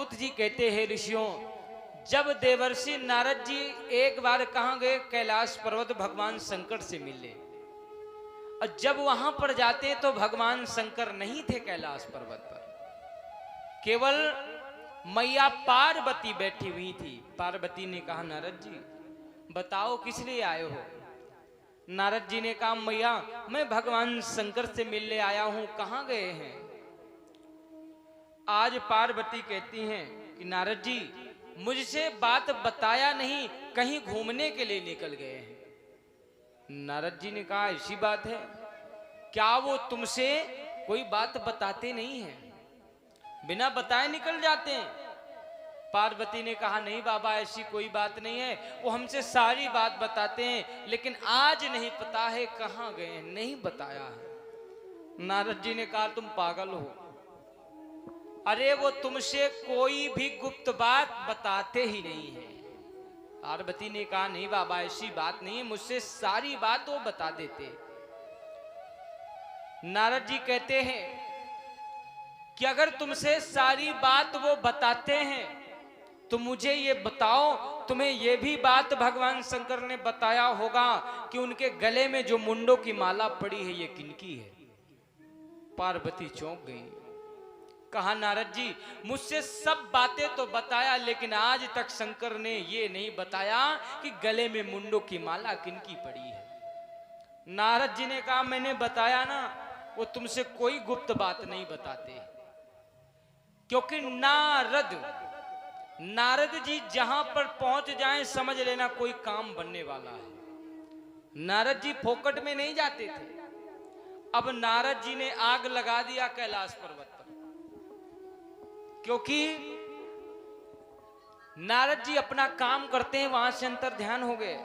सूत जी कहते हैं ऋषियों, जब देवर्षि नारद जी एक बार कहाँ गए, कैलाश पर्वत भगवान शंकर से मिले, और जब वहां पर जाते तो भगवान शंकर नहीं थे कैलाश पर्वत पर, केवल मैया पार्वती बैठी हुई थी। पार्वती ने कहा नारद जी बताओ किस लिए आए हो। नारद जी ने कहा मैया मैं भगवान शंकर से मिलने आया हूं, कहां गए हैं। आज पार्वती कहती हैं कि नारद जी मुझसे बात बताया नहीं, कहीं घूमने के लिए निकल गए हैं। नारद जी ने कहा ऐसी बात है क्या, वो तुमसे कोई बात बताते नहीं है, बिना बताए निकल जाते हैं। पार्वती ने कहा नहीं बाबा ऐसी कोई बात नहीं है, वो हमसे सारी बात बताते हैं, लेकिन आज नहीं पता है कहां गए हैं, नहीं बताया है। नारद जी ने कहा तुम पागल हो, अरे वो तुमसे कोई भी गुप्त बात बताते ही नहीं है। पार्वती ने कहा नहीं बाबा ऐसी बात नहीं है, मुझसे सारी बात वो बता देते। नारद जी कहते हैं कि अगर तुमसे सारी बात वो बताते हैं तो मुझे ये बताओ, तुम्हें ये भी बात भगवान शंकर ने बताया होगा कि उनके गले में जो मुंडों की माला पड़ी है ये किनकी है। पार्वती चौंक गई, कहा नारद जी मुझसे सब बातें तो बताया, लेकिन आज तक शंकर ने ये नहीं बताया कि गले में मुंडों की माला किनकी पड़ी है। नारद जी ने कहा मैंने बताया ना, वो तुमसे कोई गुप्त बात नहीं बताते, क्योंकि नारद जी जहां पर पहुंच जाएं समझ लेना कोई काम बनने वाला है। नारद जी फोकट में नहीं जाते थे। अब नारद जी ने आग लगा दिया कैलाश पर्वत पर, क्योंकि नारद जी अपना काम करते हैं, वहां से अंतर ध्यान हो गए।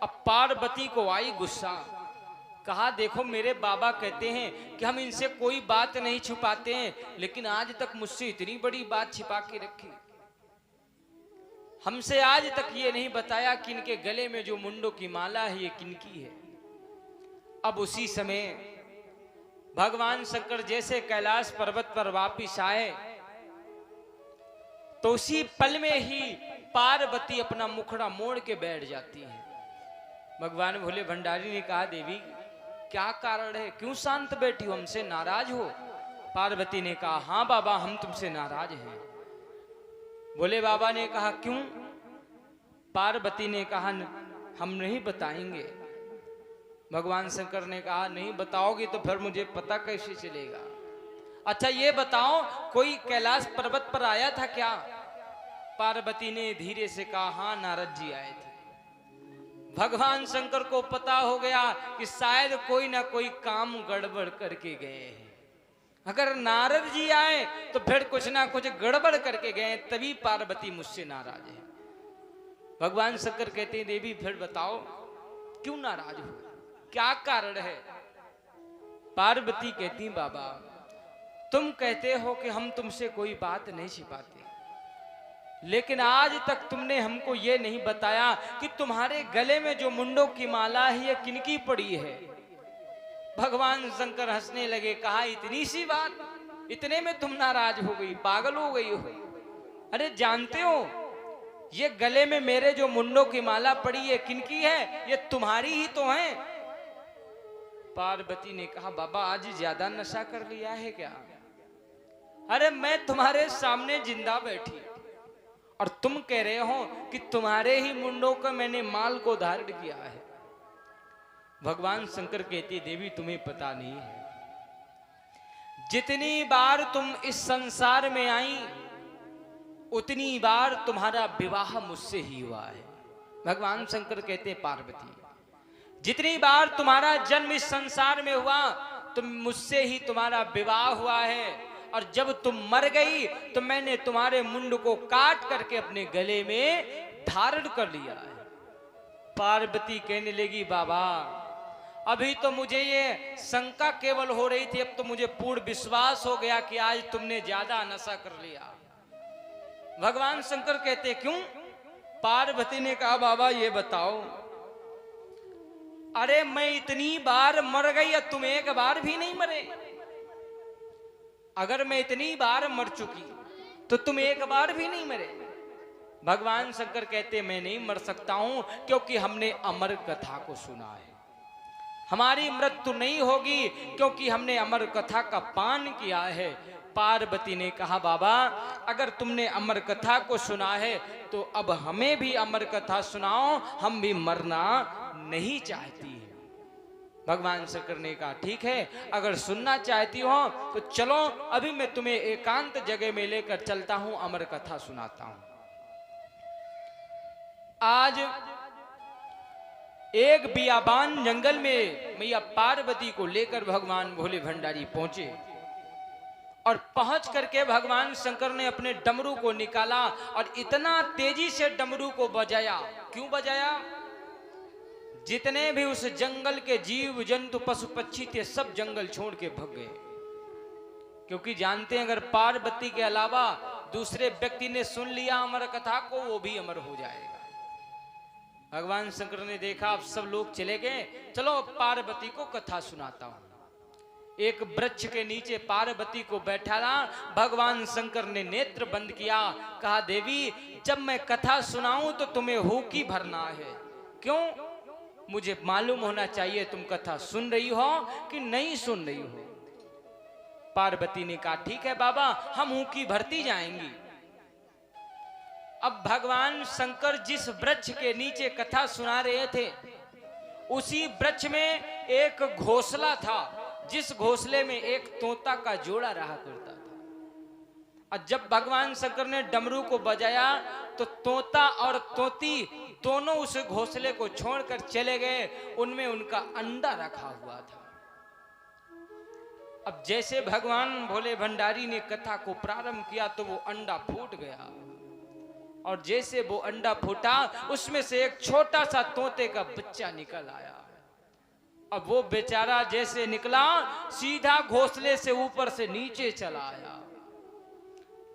अब पार्वती को आई गुस्सा, कहा देखो मेरे बाबा कहते हैं कि हम इनसे कोई बात नहीं छुपाते हैं, लेकिन आज तक मुझसे इतनी बड़ी बात छिपा के रखी, हमसे आज तक ये नहीं बताया कि इनके गले में जो मुंडों की माला है ये किनकी है। अब उसी समय भगवान शंकर जैसे कैलाश पर्वत पर वापिस आए तो उसी पल में ही पार्वती अपना मुखड़ा मोड़ के बैठ जाती है। भगवान भोले भंडारी ने कहा देवी क्या कारण है, क्यों शांत बैठी हो, हमसे नाराज हो। पार्वती ने कहा हाँ बाबा हम तुमसे नाराज हैं। भोले बाबा ने कहा क्यों। पार्वती ने कहा हम नहीं बताएंगे। भगवान शंकर ने कहा नहीं बताओगे तो फिर मुझे पता कैसे चलेगा। अच्छा ये बताओ कोई कैलाश पर्वत पर आया था क्या। पार्वती ने धीरे से कहा हाँ नारद जी आए थे। भगवान शंकर को पता हो गया कि शायद कोई ना कोई काम गड़बड़ करके गए हैं। अगर नारद जी आए तो फिर कुछ ना कुछ गड़बड़ करके गए, तभी पार्वती मुझसे नाराज है। भगवान शंकर कहते हैं देवी फिर बताओ क्यों नाराज हो, क्या कारण है। पार्वती कहती बाबा तुम कहते हो कि हम तुमसे कोई बात नहीं छिपाते, लेकिन आज तक तुमने हमको ये नहीं बताया कि तुम्हारे गले में जो मुंडों की माला है ये किनकी पड़ी है। भगवान शंकर हंसने लगे, कहा इतनी सी बात, इतने में तुम नाराज हो गई, पागल हो गई हो। अरे जानते हो ये गले में मेरे जो मुंडों की माला पड़ी है किनकी है, ये तुम्हारी ही तो है। पार्वती ने कहा बाबा आज ज्यादा नशा कर लिया है क्या। अरे मैं तुम्हारे सामने जिंदा बैठी और तुम कह रहे हो कि तुम्हारे ही मुंडों का मैंने माल को धारण किया है। भगवान शंकर कहते देवी तुम्हें पता नहीं है, जितनी बार तुम इस संसार में आई उतनी बार तुम्हारा विवाह मुझसे ही हुआ है। भगवान शंकर कहते पार्वती जितनी बार तुम्हारा जन्म इस संसार में हुआ तुम मुझसे ही तुम्हारा विवाह हुआ है, और जब तुम मर गई तो मैंने तुम्हारे मुंड को काट करके अपने गले में धारण कर लिया है। पार्वती कहने लगी बाबा अभी तो मुझे ये शंका केवल हो रही थी, अब तो मुझे पूर्ण विश्वास हो गया कि आज तुमने ज्यादा नशा कर लिया। भगवान शंकर कहते क्यों। पार्वती ने कहा बाबा ये बताओ, अरे मैं इतनी बार मर गई और तुम एक बार भी नहीं मरे। अगर मैं इतनी बार मर चुकी तो तुम एक बार भी नहीं मरे। भगवान शंकर कहते मैं नहीं मर सकता हूं क्योंकि हमने अमर कथा को सुना है। हमारी मृत्यु नहीं होगी क्योंकि हमने अमर कथा का पान किया है। पार्वती ने कहा बाबा अगर तुमने अमर कथा को सुना है तो अब हमें भी अमर कथा सुनाओ, हम भी मरना नहीं चाहती है। भगवान शंकर ने कहा ठीक है, अगर सुनना चाहती हो तो चलो, अभी मैं तुम्हें एकांत जगह में लेकर चलता हूं, अमर कथा सुनाता हूं। आज एक बियाबान जंगल में मैया पार्वती को लेकर भगवान भोले भंडारी पहुंचे और पहुंच करके भगवान शंकर ने अपने डमरू को निकाला और इतना तेजी से डमरू को बजाया। क्यों बजाया? जितने भी उस जंगल के जीव जंतु पशु पक्षी थे सब जंगल छोड़ के भाग गए, क्योंकि जानते हैं अगर पार्वती के अलावा दूसरे व्यक्ति ने सुन लिया अमर कथा को वो भी अमर हो जाएगा। भगवान शंकर ने देखा अब सब लोग चले गए, चलो पार्वती को कथा सुनाता हूं। एक वृक्ष के नीचे पार्वती को बैठाला। भगवान शंकर ने नेत्र बंद किया, कहा देवी जब मैं कथा सुनाऊं तो तुम्हें हुकी भरना है। क्यों? मुझे मालूम होना चाहिए तुम कथा सुन रही हो कि नहीं सुन रही हो। पार्वती ने कहा ठीक है बाबा, हम हुकी भरती जाएंगी। अब भगवान शंकर जिस वृक्ष के नीचे कथा सुना रहे थे उसी वृक्ष में एक घोंसला था, जिस घोंसले में एक तोता का जोड़ा रहा करता था। और जब भगवान शंकर ने डमरू को बजाया तो तोता और तोती दोनों उस घोंसले को छोड़कर चले गए, उनमें उनका अंडा रखा हुआ था। अब जैसे भगवान भोले भंडारी ने कथा को प्रारंभ किया तो वो अंडा फूट गया, और जैसे वो अंडा फूटा उसमें से एक छोटा सा तोते का बच्चा निकल आया। अब वो बेचारा जैसे निकला सीधा घोंसले से ऊपर से नीचे चला आया।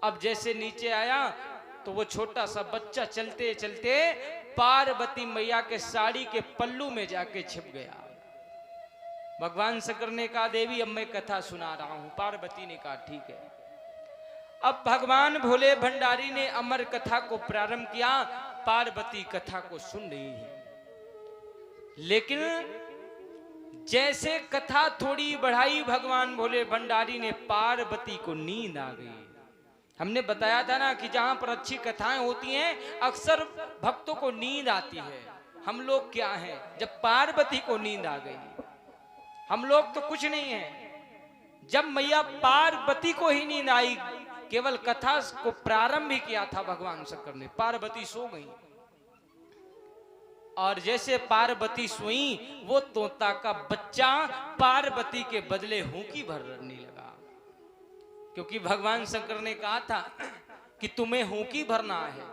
अब जैसे नीचे आया तो वो छोटा सा बच्चा चलते चलते पार्वती मैया के साड़ी के पल्लू में जाके छिप गया। भगवान शंकर ने कहा देवी अब मैं कथा सुना रहा हूं। पार्वती ने कहा ठीक है। अब भगवान भोले भंडारी ने अमर कथा को प्रारंभ किया। पार्वती कथा को सुन रही है, लेकिन जैसे कथा थोड़ी बढ़ाई भगवान भोले भंडारी ने पार्वती को नींद आ गई। हमने बताया था ना कि जहां पर अच्छी कथाएं होती हैं अक्सर भक्तों को नींद आती है। हम लोग क्या हैं, जब पार्वती को नींद आ गई, हम लोग तो कुछ नहीं है। जब मैया पार्वती को ही नींद आई, केवल कथा को प्रारंभ ही किया था भगवान शंकर ने, पार्वती सो गई। और जैसे पार्वती सोई वो तोता का बच्चा पार्वती के बदले हुकी भरने लगा, क्योंकि भगवान शंकर ने कहा था कि तुम्हें हुकी भरना है।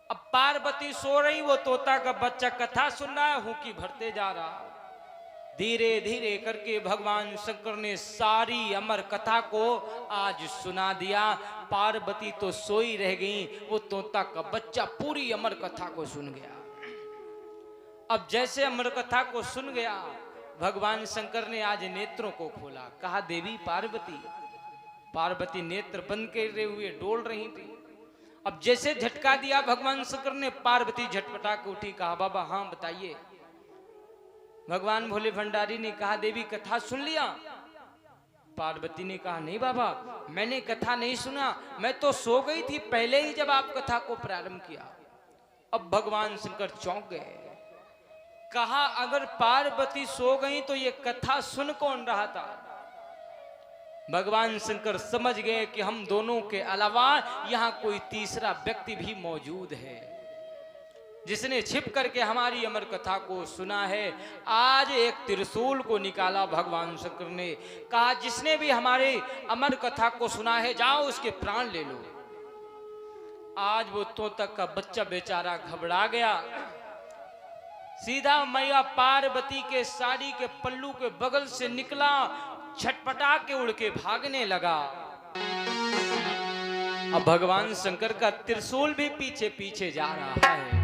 अब पार्वती सो रही, वो तोता का बच्चा कथा सुन रहा है, हुकी भरते जा रहा। धीरे धीरे करके भगवान शंकर ने सारी अमर कथा को आज सुना दिया। पार्वती तो सोई रह गई, वो तोता का बच्चा पूरी अमर कथा को सुन गया। अब जैसे अमर कथा को सुन गया भगवान शंकर ने आज नेत्रों को खोला। कहा देवी पार्वती। पार्वती नेत्र बंद करे हुए डोल रही थी। अब जैसे झटका दिया भगवान शंकर ने, पार्वती झटपटा के उठी। कहा बाबा हाँ बताइए। भगवान भोले भंडारी ने कहा देवी कथा सुन लिया? पार्वती ने कहा नहीं बाबा मैंने कथा नहीं सुना, मैं तो सो गई थी पहले ही जब आप कथा को प्रारंभ किया। अब भगवान शंकर चौंक गए। कहा अगर पार्वती सो गई तो ये कथा सुन कौन रहा था? भगवान शंकर समझ गए कि हम दोनों के अलावा यहां कोई तीसरा व्यक्ति भी मौजूद है जिसने छिप करके हमारी अमर कथा को सुना है। आज एक त्रिशूल को निकाला भगवान शंकर ने, कहा जिसने भी हमारे अमर कथा को सुना है जाओ उसके प्राण ले लो। आज वो तोता का बच्चा बेचारा घबरा गया, सीधा मैया पार्वती के साड़ी के पल्लू के बगल से निकला, छटपटा के उड़ के भागने लगा। अब भगवान शंकर का त्रिशूल भी पीछे पीछे जा रहा है।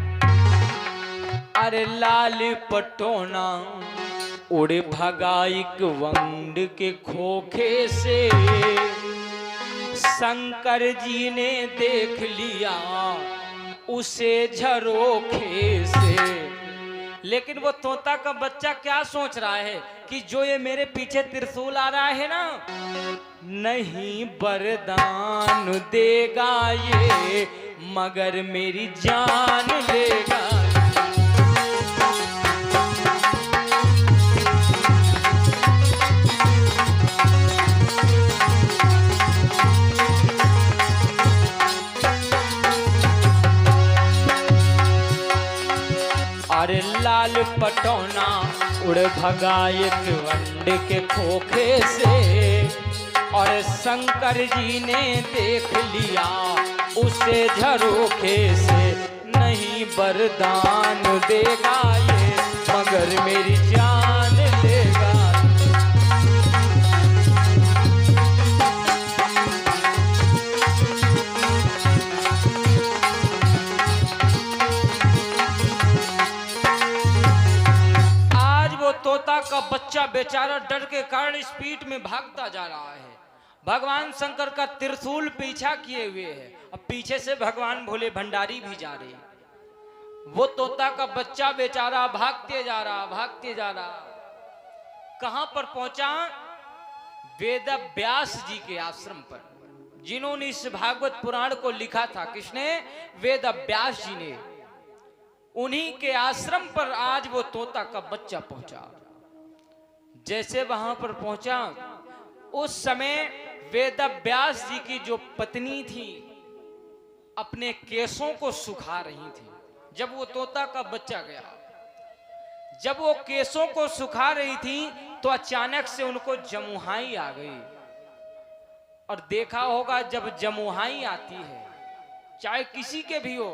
अरे लाल पटोना उड़े भगा एक वंड के खोखे से, शंकर जी ने देख लिया उसे झरोखे से। लेकिन वो तोता का बच्चा क्या सोच रहा है कि जो ये मेरे पीछे त्रिशूल आ रहा है ना, नहीं वरदान देगा ये, मगर मेरी जान लेगा। अरे लाल पटौना उड़ भगा एक अंडे के खोखे से, और शंकर जी ने देख लिया उसे झरोखे से। नहीं वरदान देगा ये, मगर मेरी जान लेगा। तोता का बच्चा बेचारा डर के कारण स्पीड में भागता जा रहा है। भगवान शंकर का त्रिशूल पीछा किए हुए है, अब पीछे से भगवान भोले भंडारी भी जा रहे हैं। वो तोता का बच्चा बेचारा भागते जा रहा। कहां पर पहुंचा? वेद व्यास जी के आश्रम पर, जिन्होंने इस भागवत पुराण को लिखा था। किसने? वेद व्यास जी ने। उन्हीं के आश्रम पर आज वो तोता का बच्चा पहुंचा। जैसे वहां पर पहुंचा, उस समय वेद व्यास जी की जो पत्नी थी अपने केसों को सुखा रही थी। जब वो तोता का बच्चा गया, जब वो केसों को सुखा रही थी तो अचानक से उनको जमुहाई आ गई। और देखा होगा जब जमुहाई आती है, चाहे किसी के भी हो,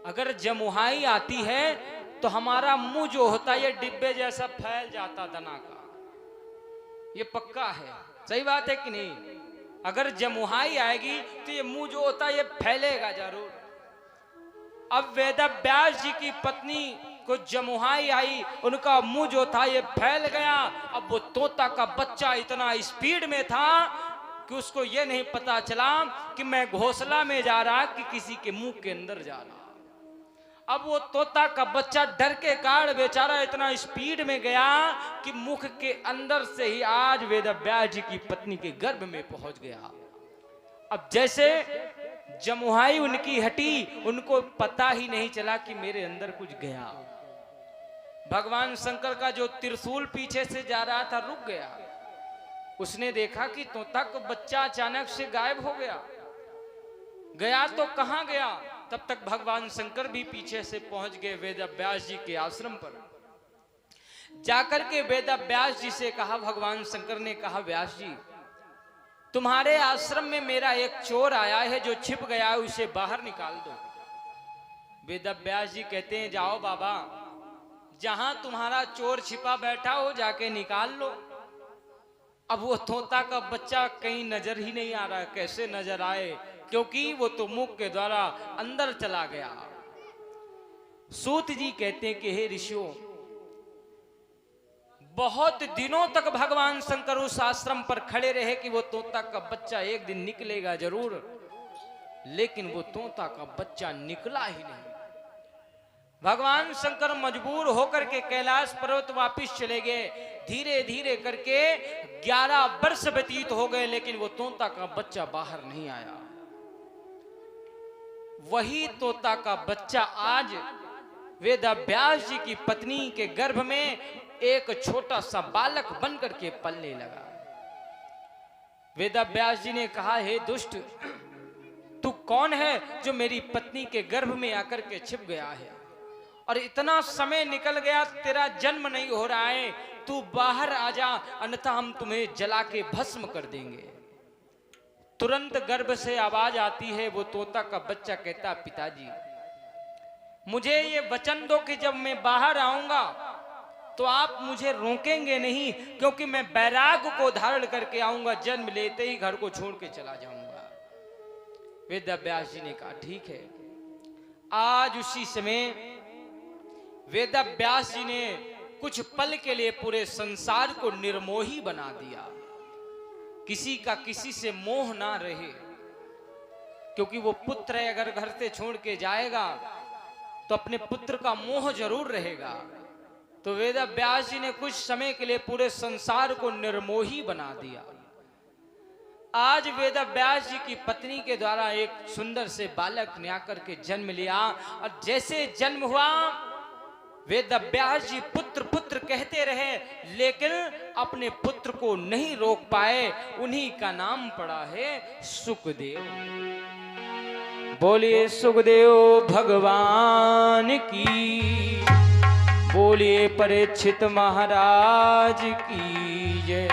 अगर जमुहाई आती है तो हमारा मुंह जो होता है ये डिब्बे जैसा फैल जाता दना का। ये पक्का है, सही बात है कि नहीं? अगर जमुहाई आएगी तो ये मुंह जो होता है ये फैलेगा जरूर। अब वेद व्यास जी की पत्नी को जमुहाई आई, उनका मुंह जो था ये फैल गया। अब वो तोता का बच्चा इतना स्पीड में था कि उसको ये नहीं पता चला कि मैं घोंसला में जा रहा कि किसी के मुंह के अंदर जा रहा। अब वो तोता का बच्चा डर के कारण बेचारा इतना स्पीड में गया कि मुख के अंदर से ही आज वेद व्यास जी की पत्नी के गर्भ में पहुंच गया। अब जैसे जमुहाई उनकी हटी, उनको पता ही नहीं चला कि मेरे अंदर कुछ गया। भगवान शंकर का जो त्रिशूल पीछे से जा रहा था रुक गया। उसने देखा कि तोता का बच्चा अचानक से गायब हो गया। गया तो कहां गया? तब तक भगवान शंकर भी पीछे से पहुंच गए वेद व्यास जी के आश्रम पर। जाकर के वेद व्यास जी से कहा, भगवान शंकर ने कहा, व्यास जी तुम्हारे आश्रम में मेरा एक चोर आया है जो छिप गया है, उसे बाहर निकाल दो। वेद व्यास जी कहते हैं, जाओ बाबा, जहां तुम्हारा चोर छिपा बैठा हो जाके निकाल लो। अब वो तोता का बच्चा कहीं नजर ही नहीं आ रहा। कैसे नजर आए? क्योंकि वो तो मुख के द्वारा अंदर चला गया। सूत जी कहते हैं कि हे ऋषियों, बहुत दिनों तक भगवान शंकर उस आश्रम पर खड़े रहे कि वो तोता का बच्चा एक दिन निकलेगा जरूर, लेकिन वो तोता का बच्चा निकला ही नहीं। भगवान शंकर मजबूर होकर के कैलाश पर्वत वापिस चले गए। धीरे धीरे करके 11 वर्ष व्यतीत हो गए, लेकिन वो तोता का बच्चा बाहर नहीं आया। वही तोता का बच्चा आज वेद व्यास जी की पत्नी के गर्भ में एक छोटा सा बालक बनकर के पलने लगा। वेद व्यास जी ने कहा, हे दुष्ट, तू कौन है जो मेरी पत्नी के गर्भ में आकर के छिप गया है? और इतना समय निकल गया, तेरा जन्म नहीं हो रहा है, तू बाहर आ जा, अन्यथा हम तुम्हें जला के भस्म कर देंगे। तुरंत गर्भ से आवाज आती है। वो तोता का बच्चा कहता, पिताजी मुझे ये वचन दो कि जब मैं बाहर आऊंगा तो आप मुझे रोकेंगे नहीं, क्योंकि मैं बैराग को धारण करके आऊंगा, जन्म लेते ही घर को छोड़ के चला जाऊंगा। वेद व्यास जी ने कहा, ठीक है। आज उसी समय वेद व्यास जी ने कुछ पल के लिए पूरे संसार को निर्मोही बना दिया किसी का किसी से मोह ना रहे, क्योंकि वो पुत्र है, अगर घर से छोड़ के जाएगा तो अपने पुत्र का मोह जरूर रहेगा। तो वेद व्यास जी ने कुछ समय के लिए पूरे संसार को निर्मोही बना दिया। आज वेद व्यास जी की पत्नी के द्वारा एक सुंदर से बालक ने आकर के जन्म लिया, और जैसे जन्म हुआ वेद व्यास जी पुत्र पुत्र कहते रहे, लेकिन अपने पुत्र को नहीं रोक पाए। उन्हीं का नाम पड़ा है सुखदेव। बोलिए सुखदेव भगवान की, बोलिए परीक्षित महाराज की जय।